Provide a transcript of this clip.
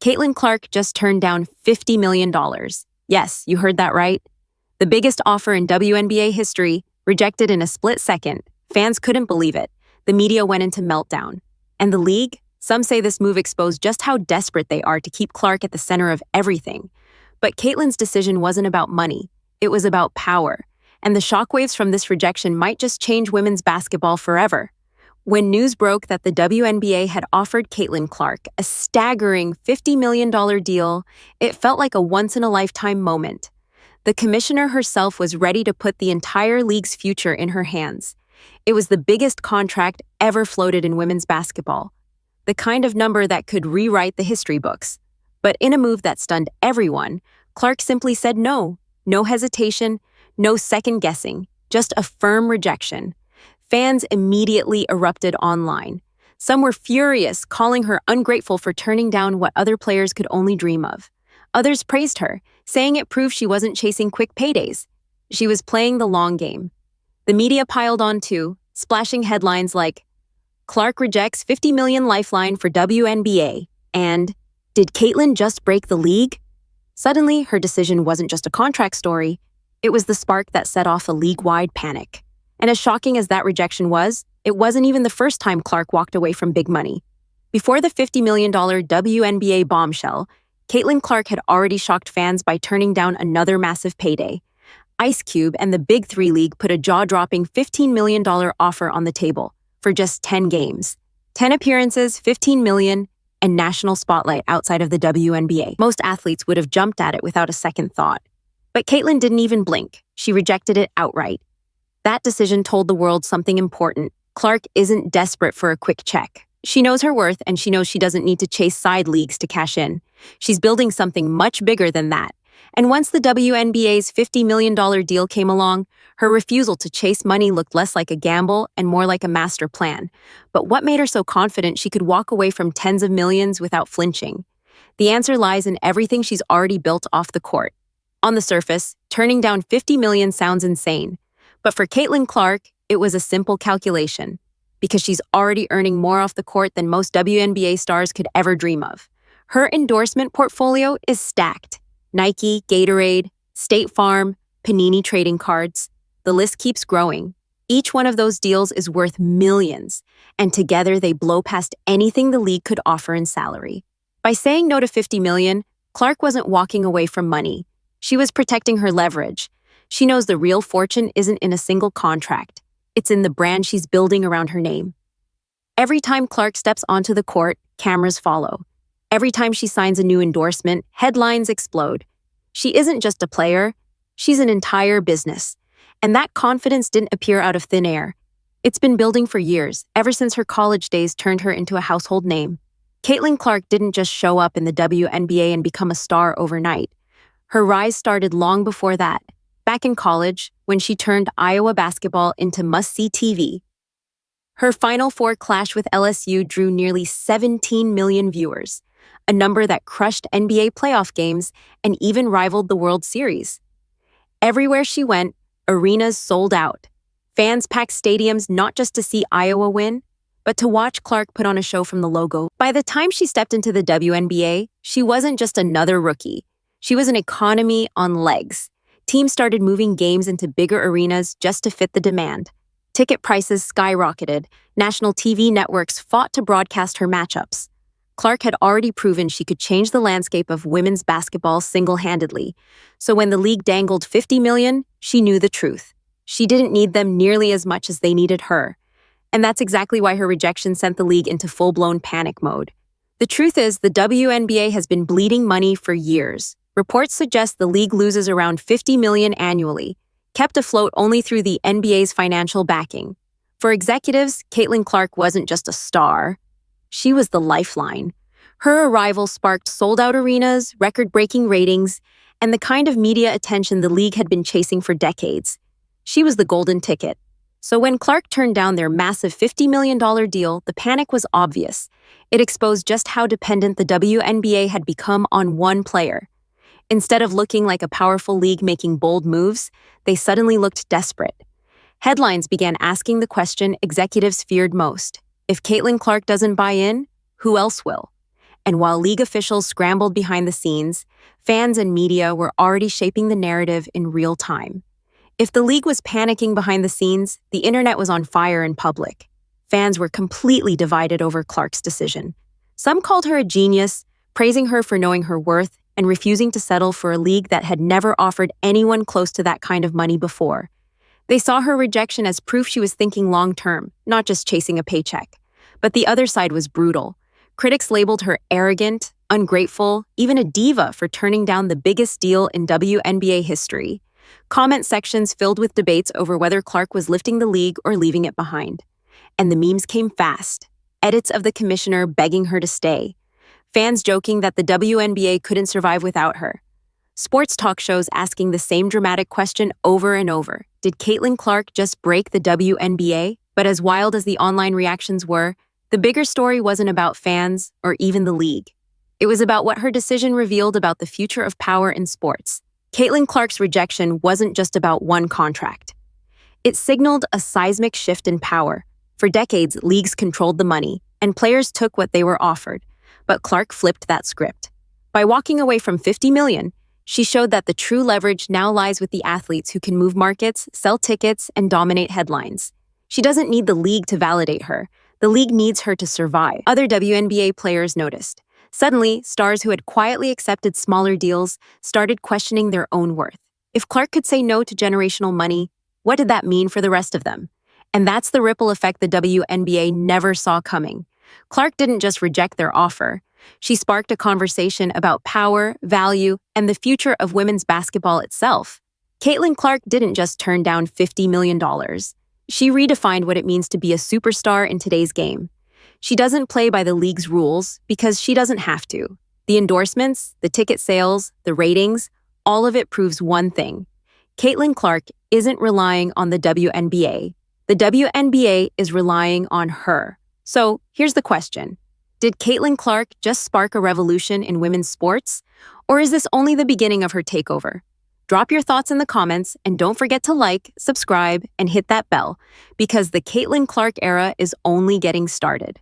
Caitlin Clark just turned down $50 million. Yes, you heard that right. The biggest offer in WNBA history, rejected in a split second. Fans couldn't believe it. The media went into meltdown. And the league? Some say this move exposed just how desperate they are to keep Clark at the center of everything. But Caitlin's decision wasn't about money. It was about power. And the shockwaves from this rejection might just change women's basketball forever. When news broke that the WNBA had offered Caitlin Clark a staggering $50 million deal, it felt like a once-in-a-lifetime moment. The commissioner herself was ready to put the entire league's future in her hands. It was the biggest contract ever floated in women's basketball, the kind of number that could rewrite the history books. But in a move that stunned everyone, Clark simply said no. No hesitation, no second-guessing, just a firm rejection. Fans immediately erupted online. Some were furious, calling her ungrateful for turning down what other players could only dream of. Others praised her, saying it proved she wasn't chasing quick paydays. She was playing the long game. The media piled on too, splashing headlines like, "Clark rejects $50 million lifeline for WNBA," and "Did Caitlin just break the league?" Suddenly, her decision wasn't just a contract story. It was the spark that set off a league-wide panic. And as shocking as that rejection was, it wasn't even the first time Clark walked away from big money. Before the $50 million WNBA bombshell, Caitlin Clark had already shocked fans by turning down another massive payday. Ice Cube and the Big Three League put a jaw-dropping $15 million offer on the table for just 10 games. 10 appearances, $15 million, and national spotlight outside of the WNBA. Most athletes would have jumped at it without a second thought. But Caitlin didn't even blink. She rejected it outright. That decision told the world something important. Clark isn't desperate for a quick check. She knows her worth, and she knows she doesn't need to chase side leagues to cash in. She's building something much bigger than that. And once the WNBA's $50 million deal came along, her refusal to chase money looked less like a gamble and more like a master plan. But what made her so confident she could walk away from tens of millions without flinching? The answer lies in everything she's already built off the court. On the surface, turning down $50 million sounds insane. But for Caitlin Clark, it was a simple calculation, because she's already earning more off the court than most WNBA stars could ever dream of. Her endorsement portfolio is stacked. Nike, Gatorade, State Farm, Panini trading cards. The list keeps growing. Each one of those deals is worth millions, and together they blow past anything the league could offer in salary. By saying no to $50 million, Clark wasn't walking away from money. She was protecting her leverage. She knows the real fortune isn't in a single contract. It's in the brand she's building around her name. Every time Clark steps onto the court, cameras follow. Every time she signs a new endorsement, headlines explode. She isn't just a player, she's an entire business. And that confidence didn't appear out of thin air. It's been building for years, ever since her college days turned her into a household name. Caitlin Clark didn't just show up in the WNBA and become a star overnight. Her rise started long before that. Back in college, when she turned Iowa basketball into must-see TV. Her Final Four clash with LSU drew nearly 17 million viewers, a number that crushed NBA playoff games and even rivaled the World Series. Everywhere she went, arenas sold out. Fans packed stadiums not just to see Iowa win, but to watch Clark put on a show from the logo. By the time she stepped into the WNBA, she wasn't just another rookie. She was an economy on legs. Teams started moving games into bigger arenas just to fit the demand. Ticket prices skyrocketed. National TV networks fought to broadcast her matchups. Clark had already proven she could change the landscape of women's basketball single-handedly. So when the league dangled $50 million, she knew the truth. She didn't need them nearly as much as they needed her. And that's exactly why her rejection sent the league into full-blown panic mode. The truth is, the WNBA has been bleeding money for years. Reports suggest the league loses around $50 million annually, kept afloat only through the NBA's financial backing. For executives, Caitlin Clark wasn't just a star. She was the lifeline. Her arrival sparked sold-out arenas, record-breaking ratings, and the kind of media attention the league had been chasing for decades. She was the golden ticket. So when Clark turned down their massive $50 million deal, the panic was obvious. It exposed just how dependent the WNBA had become on one player. Instead of looking like a powerful league making bold moves, they suddenly looked desperate. Headlines began asking the question executives feared most. If Caitlin Clark doesn't buy in, who else will? And while league officials scrambled behind the scenes, fans and media were already shaping the narrative in real time. If the league was panicking behind the scenes, the internet was on fire in public. Fans were completely divided over Clark's decision. Some called her a genius, praising her for knowing her worth and refusing to settle for a league that had never offered anyone close to that kind of money before. They saw her rejection as proof she was thinking long-term, not just chasing a paycheck. But the other side was brutal. Critics labeled her arrogant, ungrateful, even a diva for turning down the biggest deal in WNBA history. Comment sections filled with debates over whether Clark was lifting the league or leaving it behind. And the memes came fast. Edits of the commissioner begging her to stay. Fans joking that the WNBA couldn't survive without her. Sports talk shows asking the same dramatic question over and over. Did Caitlin Clark just break the WNBA? But as wild as the online reactions were, the bigger story wasn't about fans or even the league. It was about what her decision revealed about the future of power in sports. Caitlin Clark's rejection wasn't just about one contract. It signaled a seismic shift in power. For decades, leagues controlled the money, and players took what they were offered. But Clark flipped that script. By walking away from $50 million, she showed that the true leverage now lies with the athletes who can move markets, sell tickets, and dominate headlines. She doesn't need the league to validate her. The league needs her to survive. Other WNBA players noticed. Suddenly, stars who had quietly accepted smaller deals started questioning their own worth. If Clark could say no to generational money, what did that mean for the rest of them? And that's the ripple effect the WNBA never saw coming. Clark didn't just reject their offer. She sparked a conversation about power, value, and the future of women's basketball itself. Caitlin Clark didn't just turn down $50 million. She redefined what it means to be a superstar in today's game. She doesn't play by the league's rules because she doesn't have to. The endorsements, the ticket sales, the ratings, all of it proves one thing. Caitlin Clark isn't relying on the WNBA. The WNBA is relying on her. So here's the question. Did Caitlin Clark just spark a revolution in women's sports? Or is this only the beginning of her takeover? Drop your thoughts in the comments and don't forget to like, subscribe, and hit that bell because the Caitlin Clark era is only getting started.